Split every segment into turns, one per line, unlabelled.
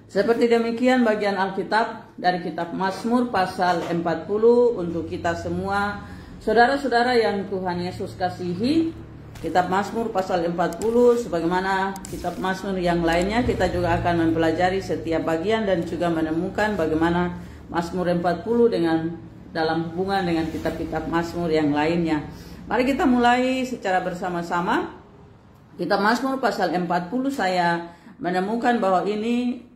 Seperti demikian bagian Alkitab dari kitab Mazmur pasal 40 untuk kita semua saudara-saudara yang Tuhan Yesus kasihi. Kitab Mazmur pasal 40 sebagaimana kitab Mazmur yang lainnya, kita juga akan mempelajari setiap bagian dan juga menemukan bagaimana Mazmur 40 dengan dalam hubungan dengan kitab-kitab Mazmur yang lainnya. Mari kita mulai secara bersama-sama. Kitab Mazmur pasal 40 saya menemukan bahwa ini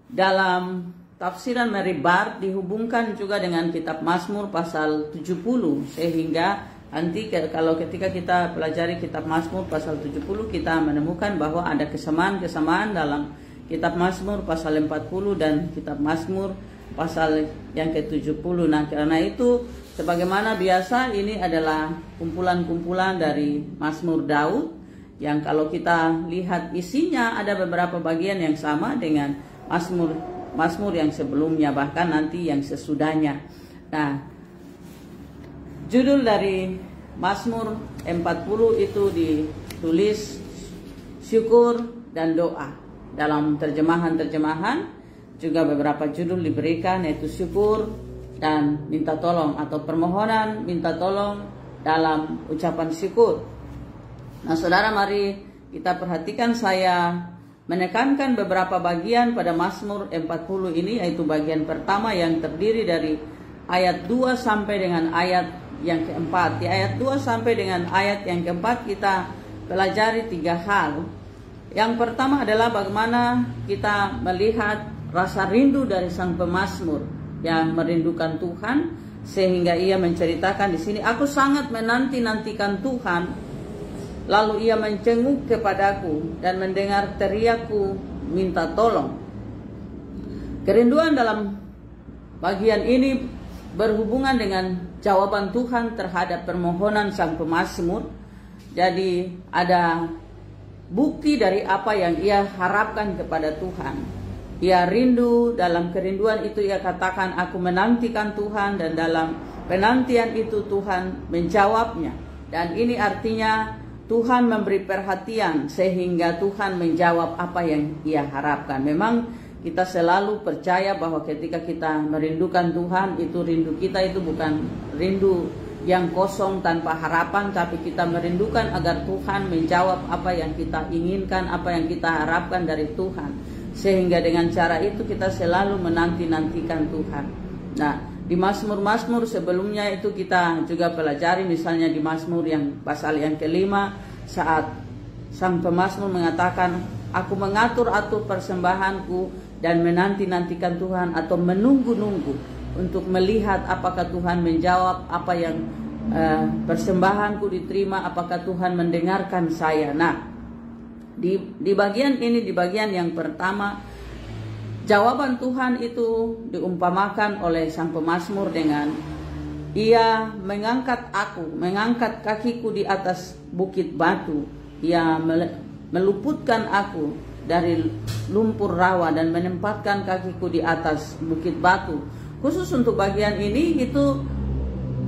dalam tafsiran Mary Barth dihubungkan juga dengan kitab Mazmur pasal 70, sehingga nanti kalau ketika kita pelajari kitab Mazmur pasal 70 kita menemukan bahwa ada kesamaan-kesamaan dalam kitab Mazmur pasal 40 dan kitab Mazmur pasal yang ke-70. Nah, karena itu sebagaimana biasa ini adalah kumpulan-kumpulan dari Mazmur Daud yang kalau kita lihat isinya ada beberapa bagian yang sama dengan Mazmur yang sebelumnya, bahkan nanti yang sesudahnya. Nah, judul dari Mazmur 40 itu ditulis syukur dan doa. Dalam terjemahan-terjemahan juga beberapa judul diberikan, yaitu syukur dan minta tolong atau permohonan minta tolong dalam ucapan syukur. Nah, saudara, mari kita perhatikan, saya menekankan beberapa bagian pada Mazmur 40 ini, yaitu bagian pertama yang terdiri dari ayat 2 sampai dengan ayat yang keempat. Di ayat 2 sampai dengan ayat yang keempat kita pelajari 3 hal. Yang pertama adalah bagaimana kita melihat rasa rindu dari sang pemazmur yang merindukan Tuhan, sehingga ia menceritakan di sini, aku sangat menanti-nantikan Tuhan. Lalu ia mencenguk kepadaku dan mendengar teriakku minta tolong. Kerinduan dalam bagian ini berhubungan dengan jawaban Tuhan terhadap permohonan sang pemazmur. Jadi ada bukti dari apa yang ia harapkan kepada Tuhan. Ia rindu, dalam kerinduan itu ia katakan, aku menantikan Tuhan, dan dalam penantian itu Tuhan menjawabnya. Dan ini artinya Tuhan memberi perhatian sehingga Tuhan menjawab apa yang ia harapkan. Memang kita selalu percaya bahwa ketika kita merindukan Tuhan, itu rindu kita itu bukan rindu yang kosong tanpa harapan, tapi kita merindukan agar Tuhan menjawab apa yang kita inginkan, apa yang kita harapkan dari Tuhan. Sehingga dengan cara itu kita selalu menanti-nantikan Tuhan. Nah, di Mazmur-Mazmur sebelumnya itu kita juga pelajari, misalnya di Mazmur yang pasal yang kelima, saat sang pemazmur mengatakan, aku mengatur-atur persembahanku dan menanti-nantikan Tuhan, atau menunggu-nunggu untuk melihat apakah Tuhan menjawab apa yang persembahanku diterima, apakah Tuhan mendengarkan saya. Nah, di bagian ini, di bagian yang pertama, jawaban Tuhan itu diumpamakan oleh sang pemazmur dengan, ia mengangkat kakiku di atas bukit batu. Ia meluputkan aku dari lumpur rawa dan menempatkan kakiku di atas bukit batu. Khusus untuk bagian ini itu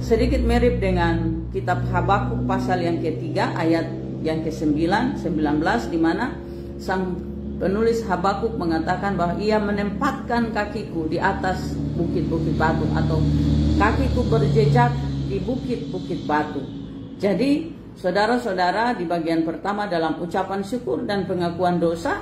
sedikit mirip dengan kitab Habakuk pasal yang ketiga ayat yang ke-9, 19, di mana sang penulis Habakuk mengatakan bahwa ia menempatkan kakiku di atas bukit-bukit batu, atau kakiku berjejak di bukit-bukit batu. Jadi saudara-saudara, di bagian pertama dalam ucapan syukur dan pengakuan dosa,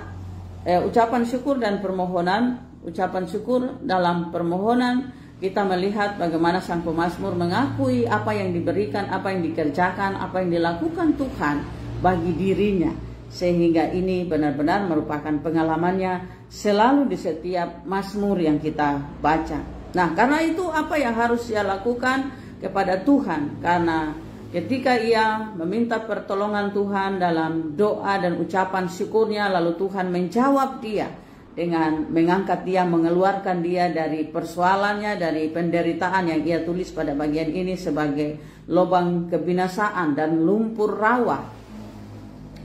ucapan syukur dan permohonan, ucapan syukur dalam permohonan, kita melihat bagaimana sang pemazmur mengakui apa yang diberikan, apa yang dikerjakan, apa yang dilakukan Tuhan bagi dirinya. Sehingga ini benar-benar merupakan pengalamannya selalu di setiap mazmur yang kita baca. Nah, karena itu apa yang harus ia lakukan kepada Tuhan? Karena ketika ia meminta pertolongan Tuhan dalam doa dan ucapan syukurnya, lalu Tuhan menjawab dia dengan mengangkat dia, mengeluarkan dia dari persoalannya, dari penderitaan yang ia tulis pada bagian ini sebagai lubang kebinasaan dan lumpur rawa.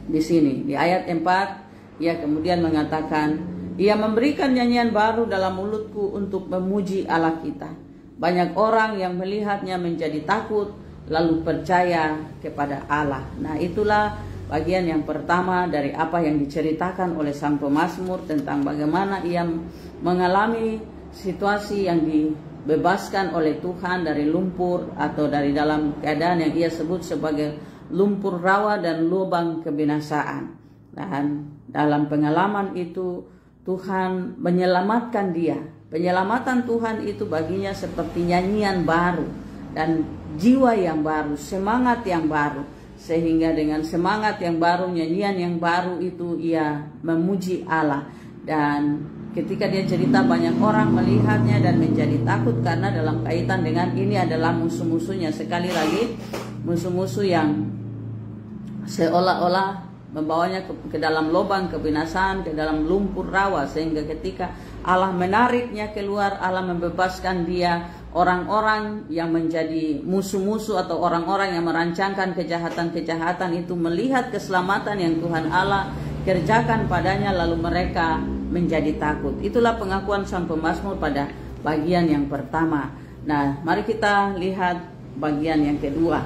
Di sini di ayat 4 ia kemudian mengatakan, ia memberikan nyanyian baru dalam mulutku untuk memuji Allah kita. Banyak orang yang melihatnya menjadi takut lalu percaya kepada Allah. Nah, itulah bagian yang pertama dari apa yang diceritakan oleh sang pemazmur tentang bagaimana ia mengalami situasi yang dibebaskan oleh Tuhan dari lumpur atau dari dalam keadaan yang ia sebut sebagai lumpur rawa dan lubang kebinasaan. Dan dalam pengalaman itu Tuhan menyelamatkan dia. Penyelamatan Tuhan itu baginya seperti nyanyian baru dan jiwa yang baru, semangat yang baru. Sehingga dengan semangat yang baru, nyanyian yang baru itu ia memuji Allah. Dan ketika dia cerita, banyak orang melihatnya dan menjadi takut karena dalam kaitan dengan ini adalah musuh-musuhnya. Sekali lagi, musuh-musuh yang seolah-olah membawanya ke dalam lubang kebinasaan, ke dalam lumpur rawa. Sehingga ketika Allah menariknya keluar, Allah membebaskan dia, orang-orang yang menjadi musuh-musuh atau orang-orang yang merancangkan kejahatan-kejahatan itu melihat keselamatan yang Tuhan Allah kerjakan padanya, lalu mereka menjadi takut. Itulah pengakuan sang pemazmur pada bagian yang pertama. Nah, mari kita lihat bagian yang kedua.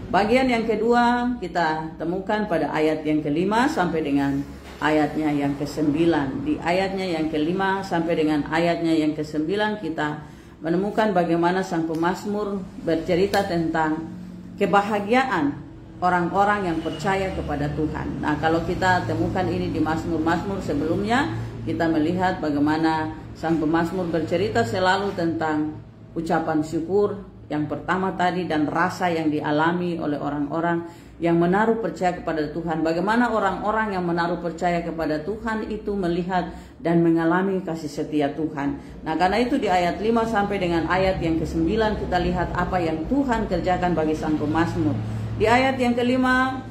Bagian yang kedua kita temukan pada ayat yang kelima sampai dengan ayatnya yang ke-9. Di ayatnya yang kelima sampai dengan ayatnya yang ke-9 kita menemukan bagaimana sang pemazmur bercerita tentang kebahagiaan orang-orang yang percaya kepada Tuhan. Nah, kalau kita temukan ini di mazmur-mazmur sebelumnya, kita melihat bagaimana sang pemazmur bercerita selalu tentang ucapan syukur yang pertama tadi dan rasa yang dialami oleh orang-orang yang menaruh percaya kepada Tuhan. Bagaimana orang-orang yang menaruh percaya kepada Tuhan itu melihat dan mengalami kasih setia Tuhan. Nah, karena itu di ayat 5 sampai dengan ayat yang ke-9 kita lihat apa yang Tuhan kerjakan bagi sang pemazmur. Di ayat yang kelima,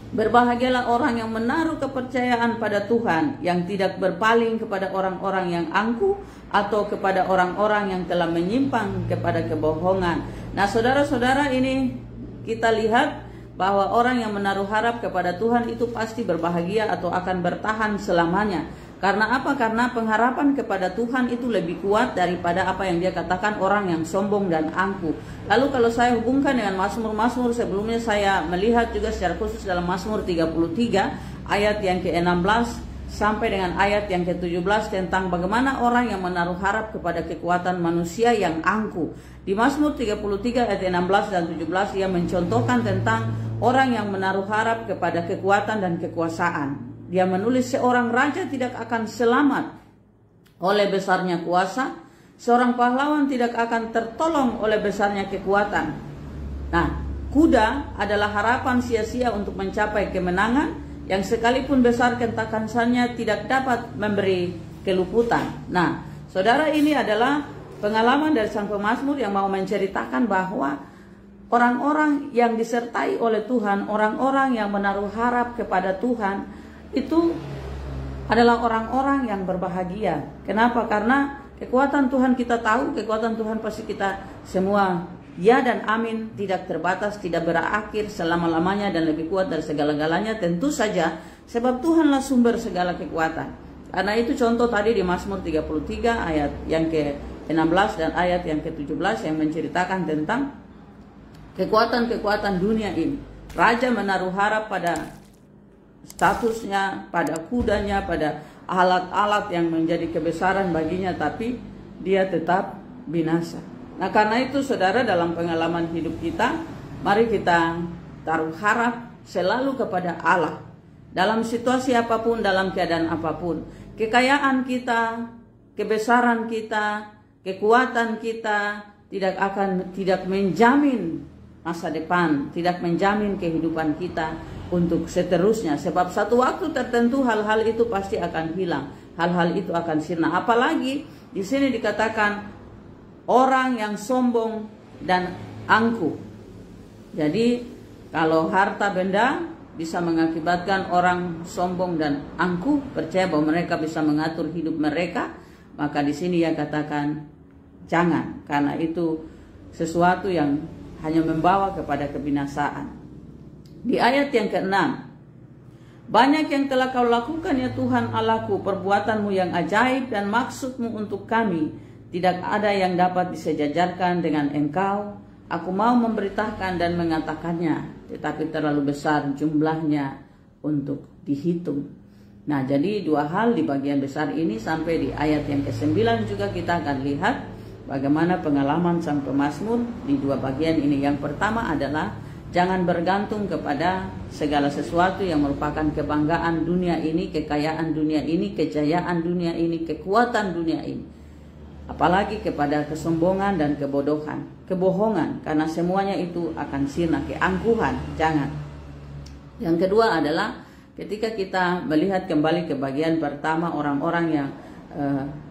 berbahagialah orang yang menaruh kepercayaan pada Tuhan, yang tidak berpaling kepada orang-orang yang angkuh atau kepada orang-orang yang telah menyimpang kepada kebohongan. Nah, saudara-saudara, ini kita lihat bahwa orang yang menaruh harap kepada Tuhan itu pasti berbahagia atau akan bertahan selamanya. Karena apa? Karena pengharapan kepada Tuhan itu lebih kuat daripada apa yang dia katakan orang yang sombong dan angkuh. Lalu kalau saya hubungkan dengan mazmur-mazmur sebelumnya, saya melihat juga secara khusus dalam Mazmur 33 ayat yang ke-16 sampai dengan ayat yang ke-17 tentang bagaimana orang yang menaruh harap kepada kekuatan manusia yang angkuh. Di Mazmur 33 ayat 16 dan 17 ia mencontohkan tentang orang yang menaruh harap kepada kekuatan dan kekuasaan. Dia menulis, seorang raja tidak akan selamat oleh besarnya kuasa, seorang pahlawan tidak akan tertolong oleh besarnya kekuatan. Nah, kuda adalah harapan sia-sia untuk mencapai kemenangan, yang sekalipun besar kentakansannya tidak dapat memberi keluputan. Nah, saudara, ini adalah pengalaman dari sang pemazmur yang mau menceritakan bahwa orang-orang yang disertai oleh Tuhan, orang-orang yang menaruh harap kepada Tuhan, itu adalah orang-orang yang berbahagia. Kenapa? Karena kekuatan Tuhan kita tahu, kekuatan Tuhan pasti kita semua ya dan amin, tidak terbatas, tidak berakhir selama-lamanya dan lebih kuat dari segala-galanya. Tentu saja sebab Tuhanlah sumber segala kekuatan. Karena itu contoh tadi di Mazmur 33 ayat yang ke-16 dan ayat yang ke-17 yang menceritakan tentang kekuatan-kekuatan dunia ini. Raja menaruh harap pada statusnya, pada kudanya, pada alat-alat yang menjadi kebesaran baginya, tapi dia tetap binasa. Nah, karena itu saudara, dalam pengalaman hidup kita, mari kita taruh harap selalu kepada Allah. Dalam situasi apapun, dalam keadaan apapun, kekayaan kita, kebesaran kita, kekuatan kita tidak menjamin masa depan, tidak menjamin kehidupan kita untuk seterusnya. Sebab satu waktu tertentu hal-hal itu pasti akan hilang, hal-hal itu akan sirna. Apalagi di sini dikatakan orang yang sombong dan angkuh. Jadi kalau harta benda bisa mengakibatkan orang sombong dan angkuh, percaya bahwa mereka bisa mengatur hidup mereka, maka di sini ia katakan jangan, karena itu sesuatu yang hanya membawa kepada kebinasaan. Di ayat yang ke-6, banyak yang telah kau lakukan ya Tuhan Allahku, perbuatanmu yang ajaib dan maksudmu untuk kami, tidak ada yang dapat disejajarkan dengan engkau. Aku mau memberitakan dan mengatakannya, tetapi terlalu besar jumlahnya untuk dihitung. Nah, jadi dua hal di bagian besar ini sampai di ayat yang ke-9 juga kita akan lihat bagaimana pengalaman sang pemazmur di dua bagian ini. Yang pertama adalah jangan bergantung kepada segala sesuatu yang merupakan kebanggaan dunia ini, kekayaan dunia ini, kejayaan dunia ini, kekuatan dunia ini. Apalagi kepada kesombongan dan kebohongan, karena semuanya itu akan sirna, keangkuhan, jangan. Yang kedua adalah ketika kita melihat kembali ke bagian pertama, orang-orang yang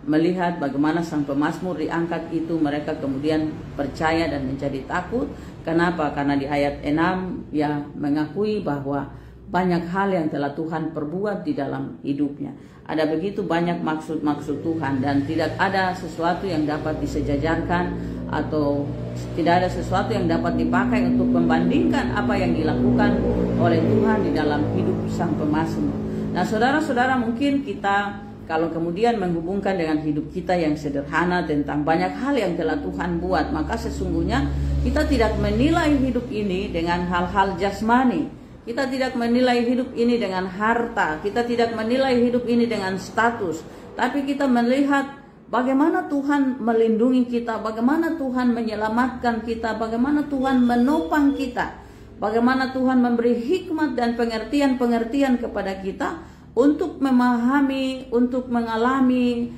melihat bagaimana sang pemazmur diangkat itu, mereka kemudian percaya dan menjadi takut. Kenapa? Karena di ayat 6 ia mengakui bahwa banyak hal yang telah Tuhan perbuat di dalam hidupnya. Ada begitu banyak maksud-maksud Tuhan, dan tidak ada sesuatu yang dapat disejajarkan atau tidak ada sesuatu yang dapat dipakai untuk membandingkan apa yang dilakukan oleh Tuhan di dalam hidup sang pemazmur. Nah, saudara-saudara, mungkin kita kalau kemudian menghubungkan dengan hidup kita yang sederhana tentang banyak hal yang telah Tuhan buat, maka sesungguhnya kita tidak menilai hidup ini dengan hal-hal jasmani. Kita tidak menilai hidup ini dengan harta. Kita tidak menilai hidup ini dengan status. Tapi kita melihat bagaimana Tuhan melindungi kita, bagaimana Tuhan menyelamatkan kita, bagaimana Tuhan menopang kita, bagaimana Tuhan memberi hikmat dan pengertian-pengertian kepada kita untuk memahami, untuk mengalami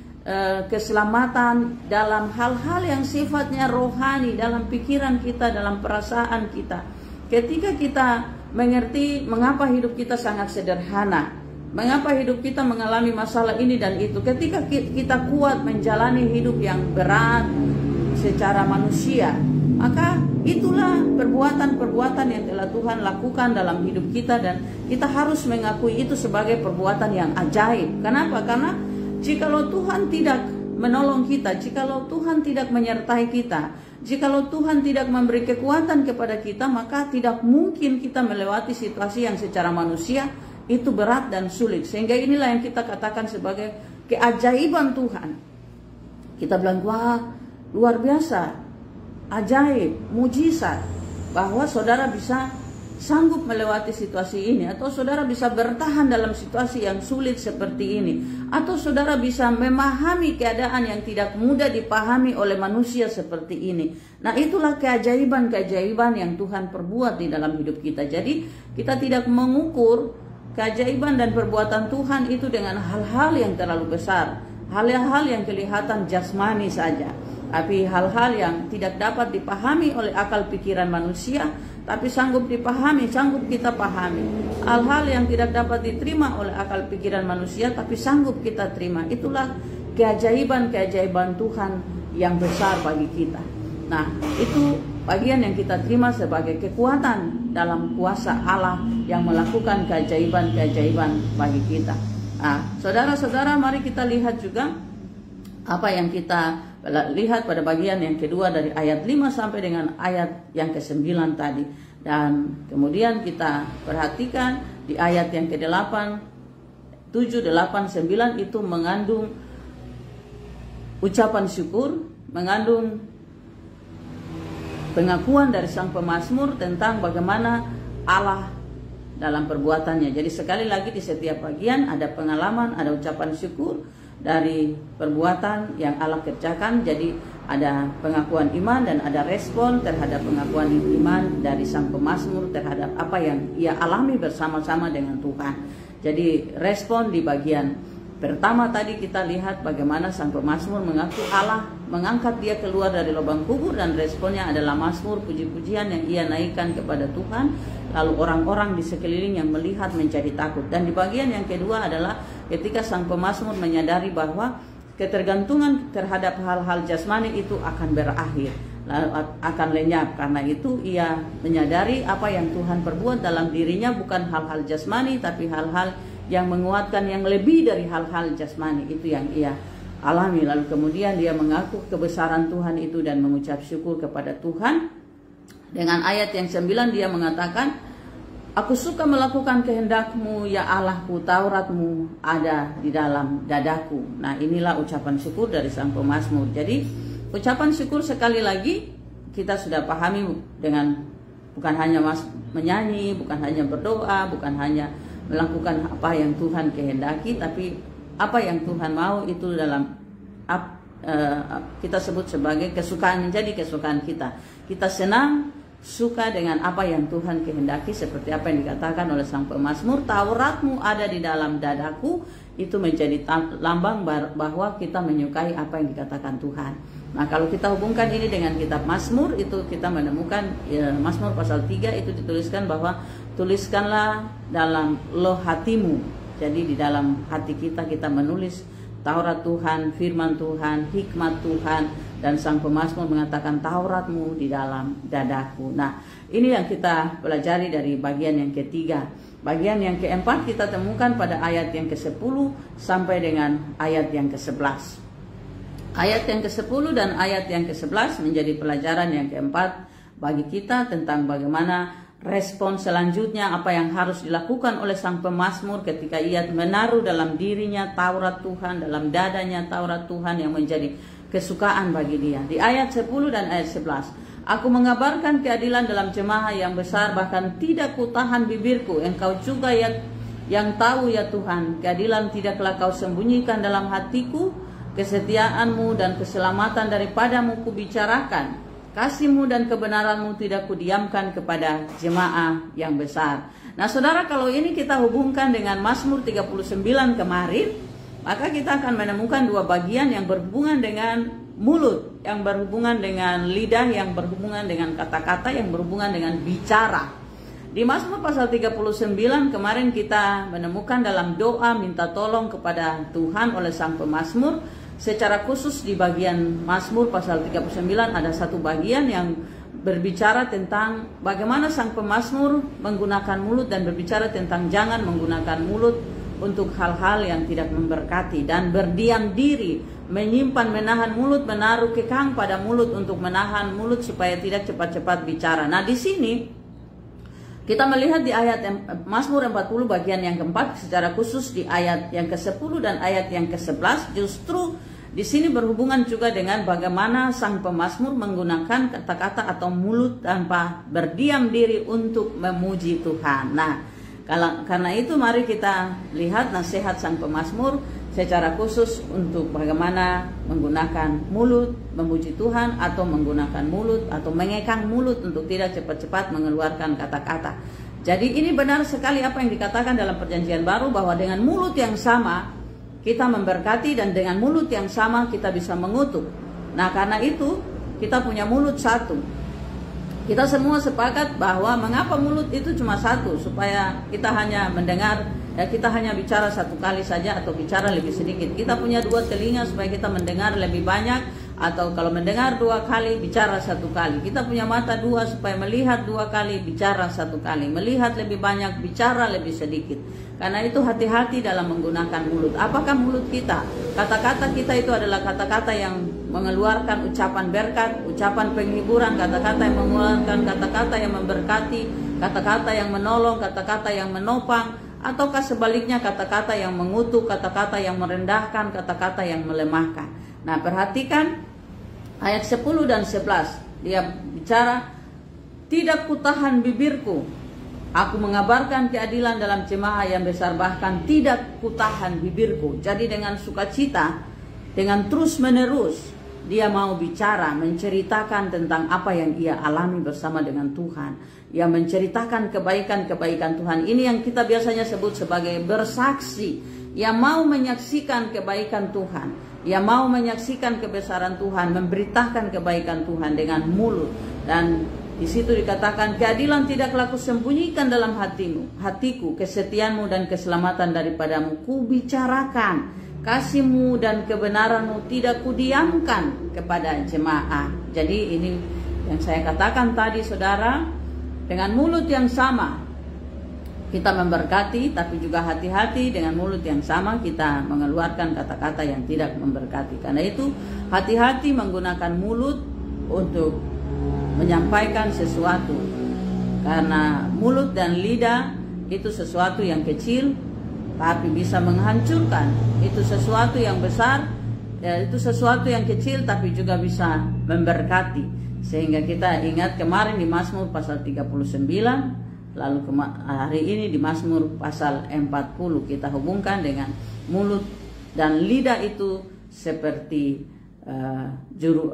keselamatan dalam hal-hal yang sifatnya rohani, dalam pikiran kita, dalam perasaan kita. Ketika kita mengerti mengapa hidup kita sangat sederhana, mengapa hidup kita mengalami masalah ini dan itu, ketika kita kuat menjalani hidup yang berat secara manusia, maka itulah perbuatan-perbuatan yang telah Tuhan lakukan dalam hidup kita, dan kita harus mengakui itu sebagai perbuatan yang ajaib. Kenapa? Karena jikalau Tuhan tidak menolong kita, jikalau Tuhan tidak menyertai kita, jikalau Tuhan tidak memberi kekuatan kepada kita, maka tidak mungkin kita melewati situasi yang secara manusia itu berat dan sulit. Sehingga inilah yang kita katakan sebagai keajaiban Tuhan. Kita bilang, wah, luar biasa, ajaib, mujizat, bahwa saudara bisa sanggup melewati situasi ini, atau saudara bisa bertahan dalam situasi yang sulit seperti ini, atau saudara bisa memahami keadaan yang tidak mudah dipahami oleh manusia seperti ini. Nah, itulah keajaiban-keajaiban yang Tuhan perbuat di dalam hidup kita. Jadi kita tidak mengukur keajaiban dan perbuatan Tuhan itu dengan hal-hal yang terlalu besar, hal-hal yang kelihatan jasmani saja, tapi hal-hal yang tidak dapat dipahami oleh akal pikiran manusia, tapi sanggup dipahami, sanggup kita pahami. Hal-hal yang tidak dapat diterima oleh akal pikiran manusia, tapi sanggup kita terima. Itulah keajaiban-keajaiban Tuhan yang besar bagi kita. Nah, itu bagian yang kita terima sebagai kekuatan dalam kuasa Allah yang melakukan keajaiban-keajaiban bagi kita. Nah, saudara-saudara, mari kita lihat juga apa yang kita lihat pada bagian yang kedua dari ayat 5 sampai dengan ayat yang ke-9 tadi. Dan kemudian kita perhatikan di ayat yang ke-8, 7, 8, 9 itu mengandung ucapan syukur, mengandung pengakuan dari sang pemazmur tentang bagaimana Allah dalam perbuatannya. Jadi sekali lagi di setiap bagian ada pengalaman, ada ucapan syukur dari perbuatan yang Allah kerjakan. Jadi ada pengakuan iman dan ada respon terhadap pengakuan iman dari sang pemazmur terhadap apa yang ia alami bersama-sama dengan Tuhan. Jadi respon di bagian pertama tadi kita lihat bagaimana sang pemazmur mengaku Allah mengangkat dia keluar dari lubang kubur, dan responnya adalah mazmur, puji-pujian yang ia naikkan kepada Tuhan. Lalu orang-orang di sekeliling yang melihat menjadi takut. Dan di bagian yang kedua adalah ketika sang pemazmur menyadari bahwa ketergantungan terhadap hal-hal jasmani itu akan berakhir, lalu akan lenyap. Karena itu ia menyadari apa yang Tuhan perbuat dalam dirinya bukan hal-hal jasmani, tapi hal-hal yang menguatkan yang lebih dari hal-hal jasmani. Itu yang ia alami. Lalu kemudian dia mengaku kebesaran Tuhan itu dan mengucap syukur kepada Tuhan. Dengan ayat yang 9 dia mengatakan, aku suka melakukan kehendak-Mu ya Allahku, Taurat-Mu ada di dalam dadaku. Nah, inilah ucapan syukur dari sang pemazmur. Jadi ucapan syukur sekali lagi kita sudah pahami dengan bukan hanya menyanyi, bukan hanya berdoa, bukan hanya melakukan apa yang Tuhan kehendaki, tapi apa yang Tuhan mau itu dalam kita sebut sebagai kesukaan, menjadi kesukaan kita. Kita senang, suka dengan apa yang Tuhan kehendaki, seperti apa yang dikatakan oleh sang pemazmur, Tauratmu ada di dalam dadaku, itu menjadi lambang bahwa kita menyukai apa yang dikatakan Tuhan. Nah, kalau kita hubungkan ini dengan kitab Mazmur, itu kita menemukan Mazmur pasal 3 itu dituliskan bahwa tuliskanlah dalam loh hatimu. Jadi di dalam hati kita menulis Taurat Tuhan, firman Tuhan, hikmat Tuhan, dan sang pemazmur mengatakan Tauratmu di dalam dadaku. Nah, ini yang kita pelajari dari bagian yang ketiga. Bagian yang keempat kita temukan pada ayat yang ke-10 sampai dengan ayat yang ke-11. Ayat yang ke-10 dan ayat yang ke-11 menjadi pelajaran yang keempat bagi kita tentang bagaimana respon selanjutnya, apa yang harus dilakukan oleh sang pemazmur ketika ia menaruh dalam dirinya Taurat Tuhan, dalam dadanya Taurat Tuhan yang menjadi kesukaan bagi dia. Di ayat 10 dan ayat 11, aku mengabarkan keadilan dalam jemaah yang besar, bahkan tidak kutahan bibirku. Engkau juga yang tahu ya Tuhan, keadilan tidaklah kau sembunyikan dalam hatiku, kesetiaanmu dan keselamatan daripadamu kubicarakan. Kasih-Mu dan kebenaran-Mu tidak kudiamkan kepada jemaah yang besar. Nah, saudara, kalau ini kita hubungkan dengan Mazmur 39 kemarin, maka kita akan menemukan dua bagian yang berhubungan dengan mulut, yang berhubungan dengan lidah, yang berhubungan dengan kata-kata, yang berhubungan dengan bicara. Di Mazmur pasal 39 kemarin kita menemukan dalam doa minta tolong kepada Tuhan oleh sang pemazmur. Secara khusus di bagian Mazmur pasal 39 ada satu bagian yang berbicara tentang bagaimana sang pemazmur menggunakan mulut dan berbicara tentang jangan menggunakan mulut untuk hal-hal yang tidak memberkati, dan berdiam diri, menyimpan, menahan mulut, menaruh kekang pada mulut untuk menahan mulut supaya tidak cepat-cepat bicara. Nah, di sini kita melihat di ayat Mazmur 40 bagian yang keempat, secara khusus di ayat yang ke-10 dan ayat yang ke-11, justru di sini berhubungan juga dengan bagaimana sang pemazmur menggunakan kata-kata atau mulut tanpa berdiam diri untuk memuji Tuhan. Nah, karena itu mari kita lihat nasihat sang pemazmur secara khusus untuk bagaimana menggunakan mulut memuji Tuhan, atau menggunakan mulut atau mengekang mulut untuk tidak cepat-cepat mengeluarkan kata-kata. Jadi ini benar sekali apa yang dikatakan dalam Perjanjian Baru, bahwa dengan mulut yang sama kita memberkati dan dengan mulut yang sama kita bisa mengutuk. Nah, karena itu kita punya mulut satu. Kita semua sepakat bahwa mengapa mulut itu cuma satu, supaya kita hanya mendengar, kita hanya bicara satu kali saja atau bicara lebih sedikit. Kita punya dua telinga supaya kita mendengar lebih banyak, atau kalau mendengar dua kali bicara satu kali. Kita punya mata dua supaya melihat dua kali bicara satu kali, melihat lebih banyak bicara lebih sedikit. Karena itu hati-hati dalam menggunakan mulut. Apakah mulut kita, kata-kata kita itu adalah kata-kata yang mengeluarkan ucapan berkat, ucapan penghiburan, kata-kata yang mengeluarkan kata-kata yang memberkati, kata-kata yang menolong, kata-kata yang menopang, ataukah sebaliknya kata-kata yang mengutuk, kata-kata yang merendahkan, kata-kata yang melemahkan. Nah, perhatikan ayat 10 dan 11. Dia bicara, tidak kutahan bibirku, aku mengabarkan keadilan dalam jemaah yang besar, bahkan tidak kutahan bibirku. Jadi dengan sukacita, dengan terus menerus dia mau bicara, menceritakan tentang apa yang ia alami bersama dengan Tuhan. Ia menceritakan kebaikan-kebaikan Tuhan. Ini yang kita biasanya sebut sebagai bersaksi. Ia mau menyaksikan kebaikan Tuhan. Ia mau menyaksikan kebesaran Tuhan, memberitakan kebaikan Tuhan dengan mulut. Dan di situ dikatakan, keadilan tidaklah kusembunyikan dalam hatiku, kesetiaanmu dan keselamatan daripadamu kubicarakan. Kasih-Mu dan kebenaran-Mu tidak kudiamkan kepada jemaah. Jadi ini yang saya katakan tadi, saudara, dengan mulut yang sama kita memberkati, tapi juga hati-hati dengan mulut yang sama kita mengeluarkan kata-kata yang tidak memberkati. Karena itu hati-hati menggunakan mulut untuk menyampaikan sesuatu. Karena mulut dan lidah itu sesuatu yang kecil tapi bisa menghancurkan. Itu sesuatu yang besar, itu sesuatu yang kecil tapi juga bisa memberkati. Sehingga kita ingat kemarin di Mazmur pasal 39 lalu hari ini di Mazmur pasal 40 kita hubungkan dengan mulut dan lidah itu seperti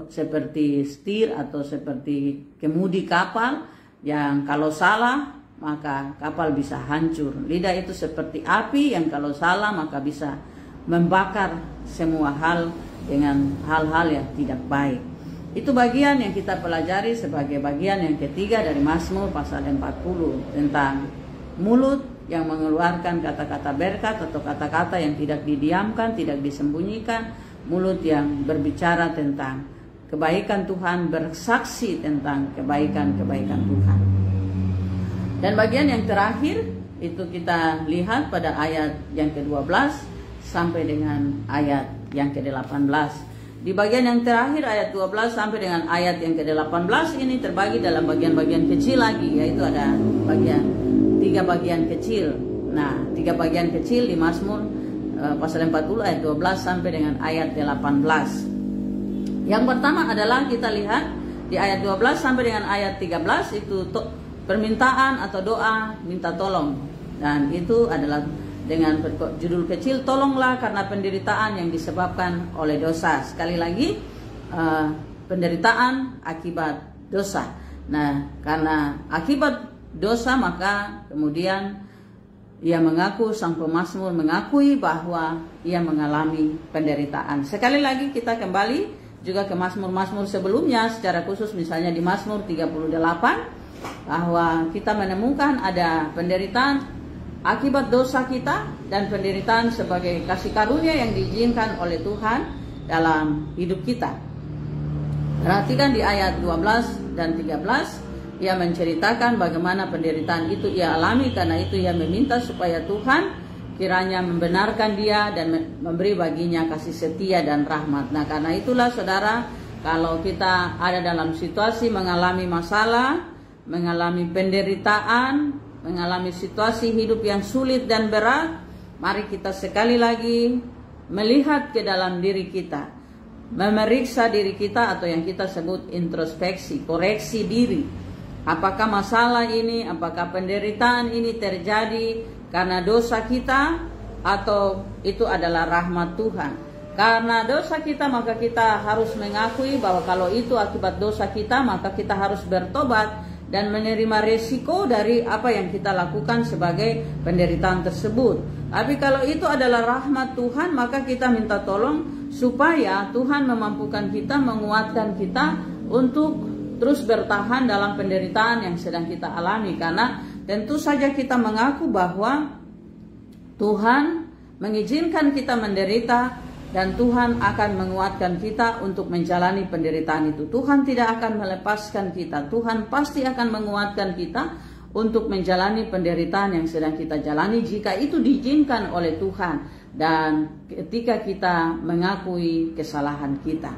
seperti setir atau seperti kemudi kapal yang kalau salah maka kapal bisa hancur. Lidah itu seperti api yang kalau salah maka bisa membakar semua hal dengan hal-hal yang tidak baik. Itu bagian yang kita pelajari sebagai bagian yang ketiga dari Mazmur pasal 40 tentang mulut yang mengeluarkan kata-kata berkat atau kata-kata yang tidak didiamkan, tidak disembunyikan, mulut yang berbicara tentang kebaikan Tuhan, bersaksi tentang kebaikan-kebaikan Tuhan. Dan bagian yang terakhir itu kita lihat pada ayat yang ke-12 sampai dengan ayat yang ke-18. Di bagian yang terakhir ayat 12 sampai dengan ayat yang ke-18 ini terbagi dalam bagian-bagian kecil lagi, yaitu ada tiga bagian kecil. Nah, 3 bagian kecil di Mazmur pasal 40 ayat 12 sampai dengan ayat 18. Yang pertama adalah kita lihat di ayat 12 sampai dengan ayat 13 itu permintaan atau doa minta tolong. Dan itu adalah dengan judul kecil, tolonglah karena penderitaan yang disebabkan oleh dosa. Sekali lagi, penderitaan akibat dosa. Nah, karena akibat dosa maka kemudian ia mengaku, sang pemazmur mengakui bahwa ia mengalami penderitaan. Sekali lagi kita kembali juga ke Mazmur-Mazmur sebelumnya, secara khusus misalnya di Mazmur 38, bahwa kita menemukan ada penderitaan akibat dosa kita dan penderitaan sebagai kasih karunia yang diizinkan oleh Tuhan dalam hidup kita. Perhatikan di ayat 12 dan 13, ia menceritakan bagaimana penderitaan itu ia alami, karena itu ia meminta supaya Tuhan kiranya membenarkan dia dan memberi baginya kasih setia dan rahmat. Nah, karena itulah saudara, kalau kita ada dalam situasi mengalami masalah, mengalami penderitaan, mengalami situasi hidup yang sulit dan berat, mari kita sekali lagi melihat ke dalam diri kita, memeriksa diri kita atau yang kita sebut introspeksi, koreksi diri. Apakah masalah ini, apakah penderitaan ini terjadi karena dosa kita atau itu adalah rahmat Tuhan? Karena dosa kita maka kita harus mengakui bahwa kalau itu akibat dosa kita maka kita harus bertobat dan menerima resiko dari apa yang kita lakukan sebagai penderitaan tersebut. Tapi kalau itu adalah rahmat Tuhan, maka kita minta tolong supaya Tuhan memampukan kita, menguatkan kita untuk terus bertahan dalam penderitaan yang sedang kita alami. Karena tentu saja kita mengaku bahwa Tuhan mengizinkan kita menderita, dan Tuhan akan menguatkan kita untuk menjalani penderitaan itu. Tuhan tidak akan melepaskan kita. Tuhan pasti akan menguatkan kita untuk menjalani penderitaan yang sedang kita jalani jika itu diizinkan oleh Tuhan dan ketika kita mengakui kesalahan kita.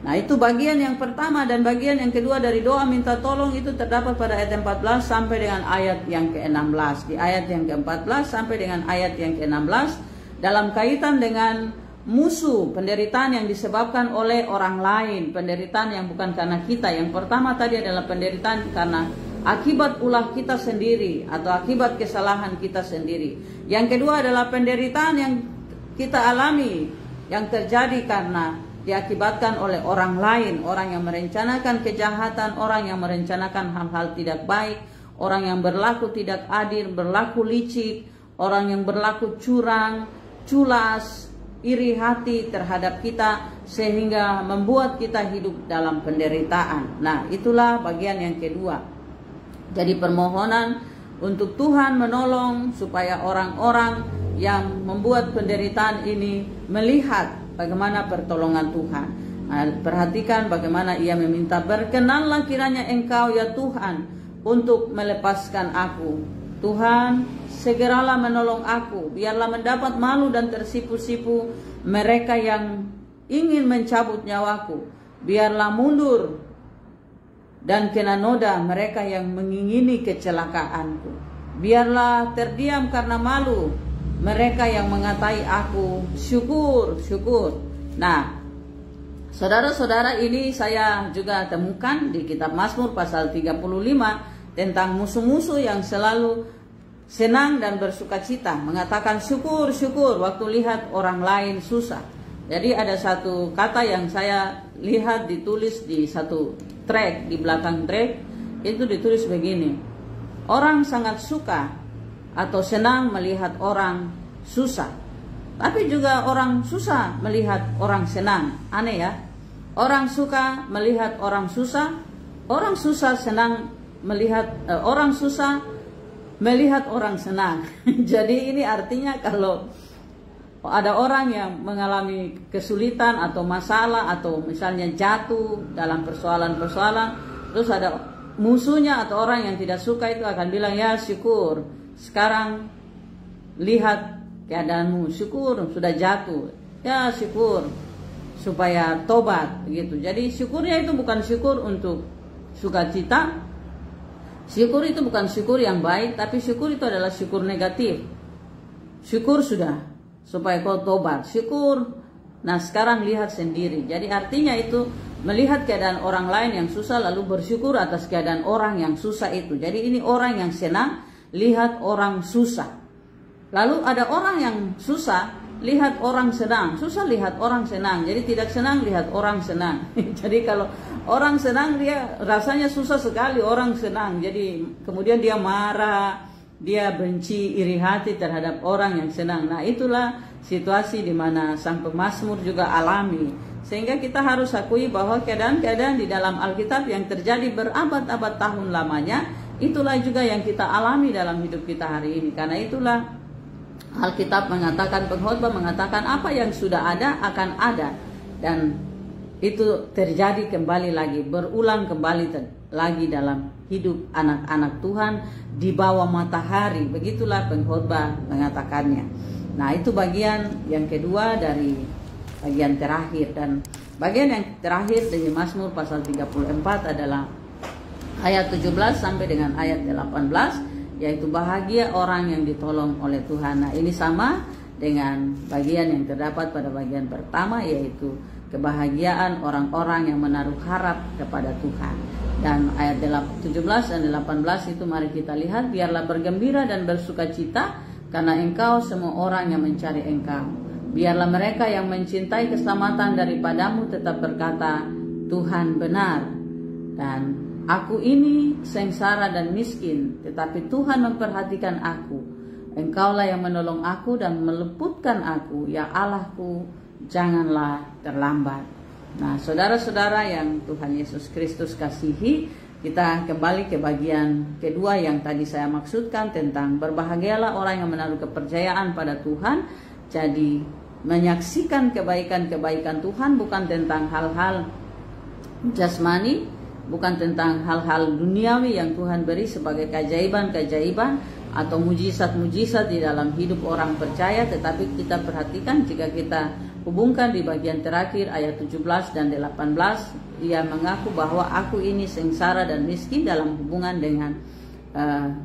Nah, itu bagian yang pertama. Dan bagian yang kedua dari doa minta tolong itu terdapat pada ayat 14 sampai dengan ayat yang ke-16. Di ayat yang ke-14 sampai dengan ayat yang ke-16 dalam kaitan dengan musuh, penderitaan yang disebabkan oleh orang lain, penderitaan yang bukan karena kita. Yang pertama tadi adalah penderitaan karena akibat ulah kita sendiri atau akibat kesalahan kita sendiri. Yang kedua adalah penderitaan yang kita alami yang terjadi karena diakibatkan oleh orang lain, orang yang merencanakan kejahatan, orang yang merencanakan hal-hal tidak baik, orang yang berlaku tidak adil, berlaku licik, orang yang berlaku curang, culas, iri hati terhadap kita sehingga membuat kita hidup dalam penderitaan. Nah, itulah bagian yang kedua. Jadi permohonan untuk Tuhan menolong supaya orang-orang yang membuat penderitaan ini melihat bagaimana pertolongan Tuhan. Nah, perhatikan bagaimana ia meminta, berkenanlah kiranya Engkau ya Tuhan untuk melepaskan aku. Tuhan, segeralah menolong aku, biarlah mendapat malu dan tersipu-sipu mereka yang ingin mencabut nyawaku. Biarlah mundur dan kena noda mereka yang mengingini kecelakaanku. Biarlah terdiam karena malu mereka yang mengatai aku syukur, syukur. Nah, saudara-saudara, ini saya juga temukan di kitab Mazmur pasal 35 tentang musuh-musuh yang selalu senang dan bersukacita, mengatakan syukur, syukur waktu lihat orang lain susah. Jadi ada satu kata yang saya lihat ditulis di satu track, di belakang track, itu ditulis begini: orang sangat suka atau senang melihat orang susah, tapi juga orang susah melihat orang senang. Aneh ya, orang suka melihat orang susah, orang susah senang melihat orang susah melihat orang senang. Jadi ini artinya kalau ada orang yang mengalami kesulitan atau masalah atau misalnya jatuh dalam persoalan-persoalan, terus ada musuhnya atau orang yang tidak suka itu akan bilang, ya syukur sekarang lihat keadaanmu, syukur sudah jatuh, ya syukur supaya tobat begitu. Jadi syukurnya itu bukan syukur untuk sukacita, syukur itu bukan syukur yang baik, tapi syukur itu adalah syukur negatif. Syukur sudah supaya kau tobat, syukur. Nah sekarang lihat sendiri. Jadi artinya itu melihat keadaan orang lain yang susah lalu bersyukur atas keadaan orang yang susah itu. Jadi ini orang yang senang lihat orang susah. Lalu ada orang yang susah lihat orang senang, susah lihat orang senang. Jadi tidak senang lihat orang senang. Jadi kalau orang senang dia rasanya susah sekali orang senang. Jadi kemudian dia marah, dia benci, iri hati terhadap orang yang senang. Nah itulah situasi di mana sang pemazmur juga alami. Sehingga kita harus akui bahwa keadaan-keadaan di dalam Alkitab yang terjadi berabad-abad tahun lamanya, itulah juga yang kita alami dalam hidup kita hari ini. Karena itulah Alkitab mengatakan, pengkhotbah mengatakan apa yang sudah ada akan ada. Dan itu terjadi kembali lagi, berulang kembali lagi dalam hidup anak-anak Tuhan di bawah matahari. Begitulah pengkhotbah mengatakannya. Nah itu bagian yang kedua dari bagian terakhir. Dan bagian yang terakhir dari Mazmur pasal 34 adalah ayat 17 sampai dengan ayat 18, yaitu bahagia orang yang ditolong oleh Tuhan. Nah ini sama dengan bagian yang terdapat pada bagian pertama, yaitu kebahagiaan orang-orang yang menaruh harap kepada Tuhan. Dan ayat 17 dan 18 itu mari kita lihat, biarlah bergembira dan bersukacita karena engkau semua orang yang mencari engkau. Biarlah mereka yang mencintai keselamatan daripadamu tetap berkata, Tuhan benar. Dan aku ini sengsara dan miskin, tetapi Tuhan memperhatikan aku. Engkaulah yang menolong aku dan meluputkan aku, ya Allahku, janganlah terlambat. Nah, saudara-saudara yang Tuhan Yesus Kristus kasihi, kita kembali ke bagian kedua yang tadi saya maksudkan tentang berbahagialah orang yang menaruh kepercayaan pada Tuhan. Jadi menyaksikan kebaikan-kebaikan Tuhan bukan tentang hal-hal jasmani, bukan tentang hal-hal duniawi yang Tuhan beri sebagai keajaiban-keajaiban atau mujizat-mujizat di dalam hidup orang percaya, tetapi kita perhatikan jika kita hubungkan di bagian terakhir ayat 17 dan 18, dia mengaku bahwa aku ini sengsara dan miskin dalam hubungan dengan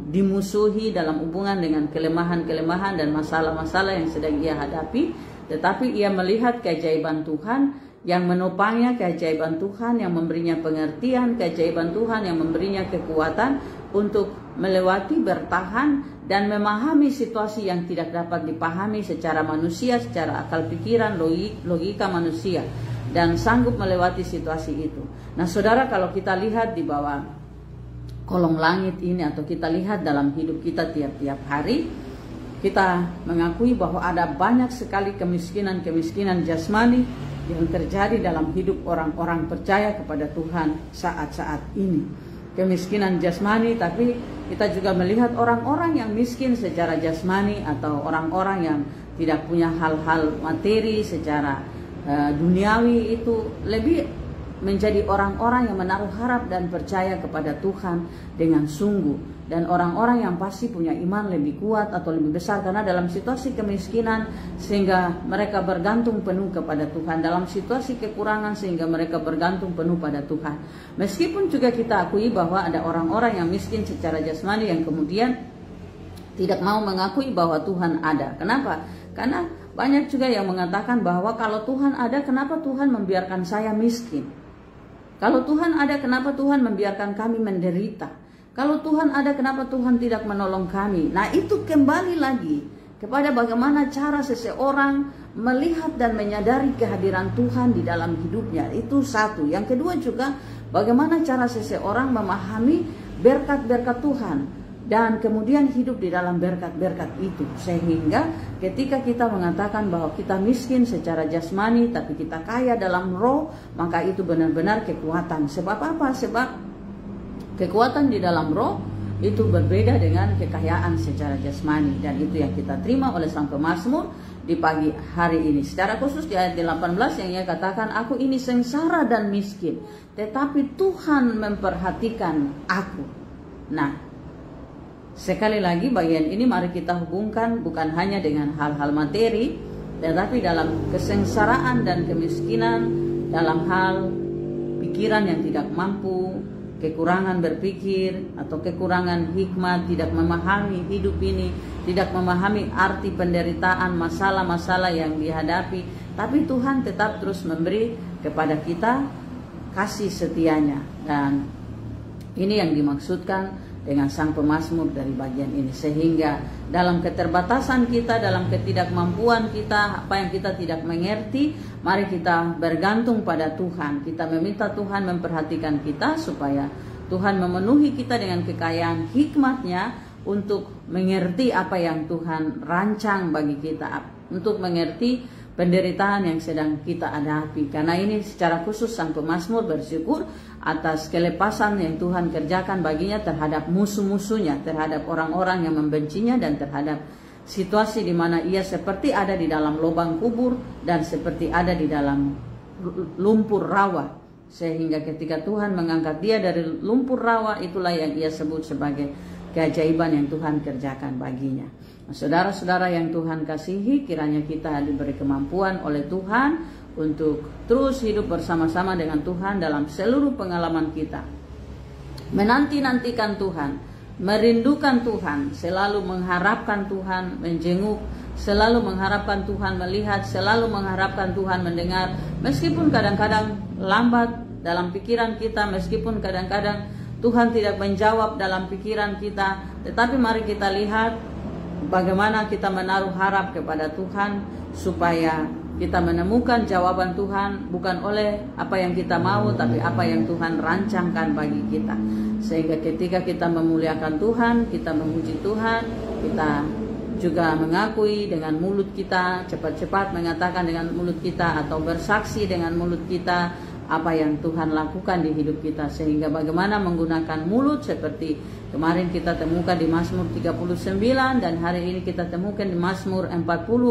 dimusuhi, dalam hubungan dengan kelemahan-kelemahan dan masalah-masalah yang sedang ia hadapi, tetapi ia melihat keajaiban Tuhan yang menopangnya, keajaiban Tuhan yang memberinya pengertian, keajaiban Tuhan yang memberinya kekuatan untuk melewati, bertahan, dan memahami situasi yang tidak dapat dipahami secara manusia, secara akal pikiran, logika manusia, dan sanggup melewati situasi itu. Nah saudara, kalau kita lihat di bawah kolong langit ini atau kita lihat dalam hidup kita tiap-tiap hari, kita mengakui bahwa ada banyak sekali kemiskinan-kemiskinan jasmani yang terjadi dalam hidup orang-orang percaya kepada Tuhan saat-saat ini. Kemiskinan jasmani, tapi kita juga melihat orang-orang yang miskin secara jasmani atau orang-orang yang tidak punya hal-hal materi secara duniawi, itu lebih menjadi orang-orang yang menaruh harap dan percaya kepada Tuhan dengan sungguh. Dan orang-orang yang pasti punya iman lebih kuat atau lebih besar karena dalam situasi kemiskinan sehingga mereka bergantung penuh kepada Tuhan, dalam situasi kekurangan sehingga mereka bergantung penuh pada Tuhan. Meskipun juga kita akui bahwa ada orang-orang yang miskin secara jasmani yang kemudian tidak mau mengakui bahwa Tuhan ada. Kenapa? Karena banyak juga yang mengatakan bahwa kalau Tuhan ada, kenapa Tuhan membiarkan saya miskin? Kalau Tuhan ada, kenapa Tuhan membiarkan kami menderita? Kalau Tuhan ada, kenapa Tuhan tidak menolong kami? Nah, itu kembali lagi kepada bagaimana cara seseorang melihat dan menyadari kehadiran Tuhan di dalam hidupnya. Itu satu. Yang kedua juga, bagaimana cara seseorang memahami berkat-berkat Tuhan dan kemudian hidup di dalam berkat-berkat itu. Sehingga ketika kita mengatakan bahwa kita miskin secara jasmani tapi kita kaya dalam roh, maka itu benar-benar kekuatan. Sebab apa? Sebab kekuatan di dalam roh itu berbeda dengan kekayaan secara jasmani, dan itu yang kita terima oleh sang pemazmur di pagi hari ini. Secara khusus di ayat 18 yang ia katakan, aku ini sengsara dan miskin, tetapi Tuhan memperhatikan aku. Nah, sekali lagi bagian ini mari kita hubungkan bukan hanya dengan hal-hal materi, tetapi dalam kesengsaraan dan kemiskinan, dalam hal pikiran yang tidak mampu, kekurangan berpikir atau kekurangan hikmat, tidak memahami hidup ini, tidak memahami arti penderitaan, masalah-masalah yang dihadapi, tapi Tuhan tetap terus memberi kepada kita kasih setianya. Dan ini yang dimaksudkan dengan sang pemazmur dari bagian ini. Sehingga dalam keterbatasan kita, dalam ketidakmampuan kita, apa yang kita tidak mengerti, mari kita bergantung pada Tuhan. Kita meminta Tuhan memperhatikan kita supaya Tuhan memenuhi kita dengan kekayaan hikmat-Nya untuk mengerti apa yang Tuhan rancang bagi kita, untuk mengerti penderitaan yang sedang kita hadapi. Karena ini secara khusus sang pemazmur bersyukur atas kelepasan yang Tuhan kerjakan baginya terhadap musuh-musuhnya, terhadap orang-orang yang membencinya, dan terhadap situasi di mana ia seperti ada di dalam lubang kubur dan seperti ada di dalam lumpur rawa. Sehingga ketika Tuhan mengangkat dia dari lumpur rawa, itulah yang ia sebut sebagai keajaiban yang Tuhan kerjakan baginya. Nah, saudara-saudara yang Tuhan kasihi, kiranya kita diberi kemampuan oleh Tuhan untuk terus hidup bersama-sama dengan Tuhan dalam seluruh pengalaman kita. Menanti-nantikan Tuhan, merindukan Tuhan, selalu mengharapkan Tuhan menjenguk, selalu mengharapkan Tuhan melihat, selalu mengharapkan Tuhan mendengar, meskipun kadang-kadang lambat dalam pikiran kita, meskipun kadang-kadang Tuhan tidak menjawab dalam pikiran kita, tetapi mari kita lihat bagaimana kita menaruh harap kepada Tuhan supaya kita menemukan jawaban Tuhan bukan oleh apa yang kita mau, tapi apa yang Tuhan rancangkan bagi kita. Sehingga ketika kita memuliakan Tuhan, kita memuji Tuhan, kita juga mengakui dengan mulut kita, cepat-cepat mengatakan dengan mulut kita atau bersaksi dengan mulut kita apa yang Tuhan lakukan di hidup kita. Sehingga bagaimana menggunakan mulut seperti kemarin kita temukan di Mazmur 39 dan hari ini kita temukan di Mazmur 40,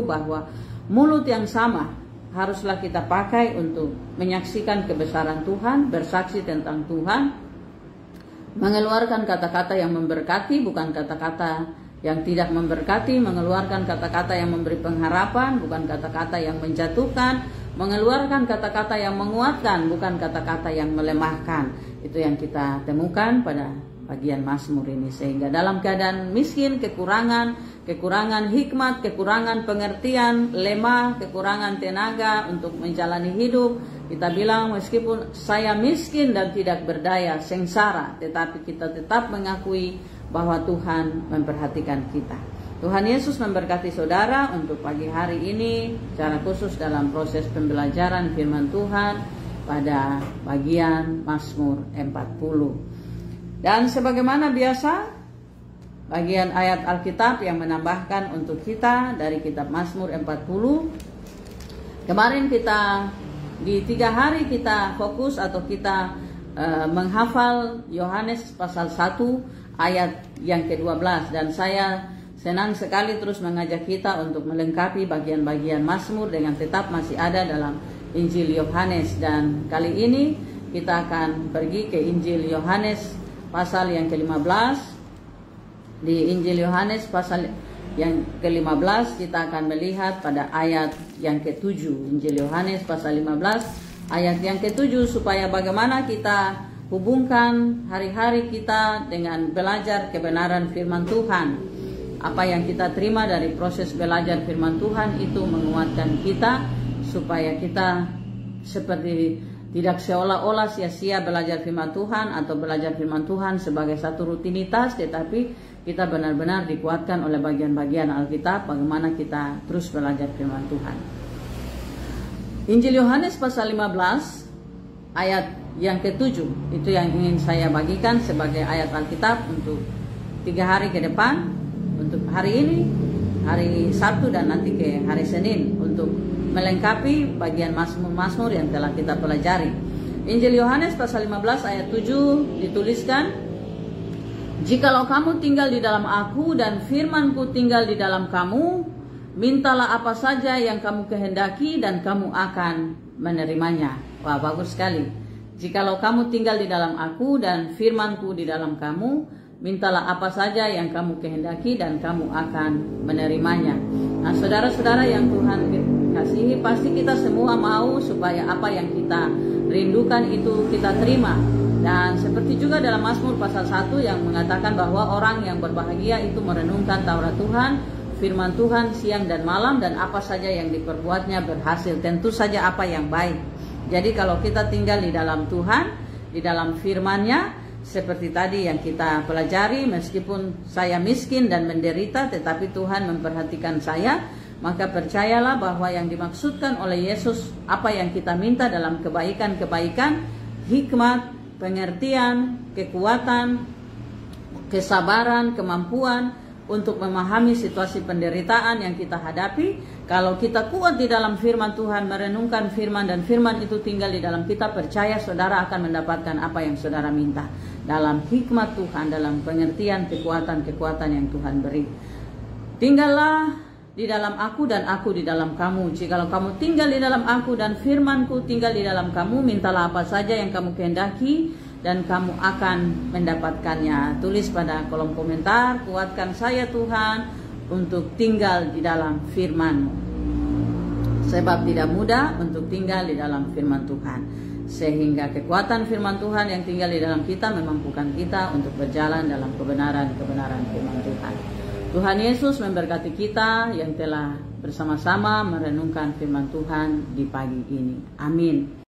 bahwa mulut yang sama haruslah kita pakai untuk menyaksikan kebesaran Tuhan, bersaksi tentang Tuhan, mengeluarkan kata-kata yang memberkati, bukan kata-kata yang tidak memberkati, mengeluarkan kata-kata yang memberi pengharapan, bukan kata-kata yang menjatuhkan, mengeluarkan kata-kata yang menguatkan, bukan kata-kata yang melemahkan. Itu yang kita temukan pada bagian Mazmur ini. Sehingga dalam keadaan miskin, kekurangan hikmat, kekurangan pengertian, lemah, kekurangan tenaga untuk menjalani hidup, kita bilang meskipun saya miskin dan tidak berdaya, sengsara, tetapi kita tetap mengakui bahwa Tuhan memperhatikan kita. Tuhan Yesus memberkati saudara untuk pagi hari ini, secara khusus dalam proses pembelajaran firman Tuhan pada bagian Mazmur 40. Dan sebagaimana biasa, bagian ayat Alkitab yang menambahkan untuk kita dari kitab Mazmur 40. Kemarin kita di 3 hari kita fokus atau kita menghafal Yohanes pasal 1 ayat yang ke-12, dan saya senang sekali terus mengajak kita untuk melengkapi bagian-bagian Mazmur dengan tetap masih ada dalam Injil Yohanes. Dan kali ini kita akan pergi ke Injil Yohanes pasal yang ke-15. Di Injil Yohanes pasal yang ke-15 kita akan melihat pada ayat yang ke-7. Injil Yohanes pasal 15 ayat yang ke-7, supaya bagaimana kita hubungkan hari-hari kita dengan belajar kebenaran firman Tuhan. Apa yang kita terima dari proses belajar firman Tuhan itu menguatkan kita supaya kita seperti Tidak seolah-olah sia-sia belajar firman Tuhan atau belajar firman Tuhan sebagai satu rutinitas, tetapi kita benar-benar dikuatkan oleh bagian-bagian Alkitab bagaimana kita terus belajar firman Tuhan. Injil Yohanes pasal 15 ayat yang ke-7 itu yang ingin saya bagikan sebagai ayat Alkitab untuk 3 hari ke depan, untuk hari ini, hari Sabtu dan nanti ke hari Senin, untuk melengkapi bagian Mazmur-Mazmur yang telah kita pelajari. Injil Yohanes pasal 15 ayat 7 dituliskan, "Jikalau kamu tinggal di dalam aku dan firman-Ku tinggal di dalam kamu, mintalah apa saja yang kamu kehendaki dan kamu akan menerimanya." Wah, bagus sekali. Jikalau kamu tinggal di dalam aku dan firman-Ku di dalam kamu, mintalah apa saja yang kamu kehendaki dan kamu akan menerimanya. Nah, saudara-saudara yang Tuhan kasihi, pasti kita semua mau supaya apa yang kita rindukan itu kita terima. Dan seperti juga dalam Mazmur pasal 1 yang mengatakan bahwa orang yang berbahagia itu merenungkan Taurat Tuhan, firman Tuhan siang dan malam, dan apa saja yang diperbuatnya berhasil. Tentu saja apa yang baik. Jadi kalau kita tinggal di dalam Tuhan, di dalam firman-Nya, seperti tadi yang kita pelajari, meskipun saya miskin dan menderita, tetapi Tuhan memperhatikan saya, maka percayalah bahwa yang dimaksudkan oleh Yesus, apa yang kita minta dalam kebaikan-kebaikan, hikmat, pengertian, kekuatan, kesabaran, kemampuan untuk memahami situasi penderitaan yang kita hadapi. Kalau kita kuat di dalam firman Tuhan, merenungkan firman, dan firman itu tinggal di dalam kita, percaya saudara akan mendapatkan apa yang saudara minta. Dalam hikmat Tuhan, dalam pengertian, kekuatan-kekuatan yang Tuhan beri. Tinggallah di dalam aku dan aku di dalam kamu. Jikalau kamu tinggal di dalam aku dan firman-Ku tinggal di dalam kamu, mintalah apa saja yang kamu kehendaki dan kamu akan mendapatkannya. Tulis pada kolom komentar, kuatkan saya Tuhan untuk tinggal di dalam firman-Mu. Sebab tidak mudah untuk tinggal di dalam firman Tuhan. Sehingga kekuatan firman Tuhan yang tinggal di dalam kita memampukan kita untuk berjalan dalam kebenaran-kebenaran firman Tuhan. Tuhan Yesus memberkati kita yang telah bersama-sama merenungkan firman Tuhan di pagi ini. Amin.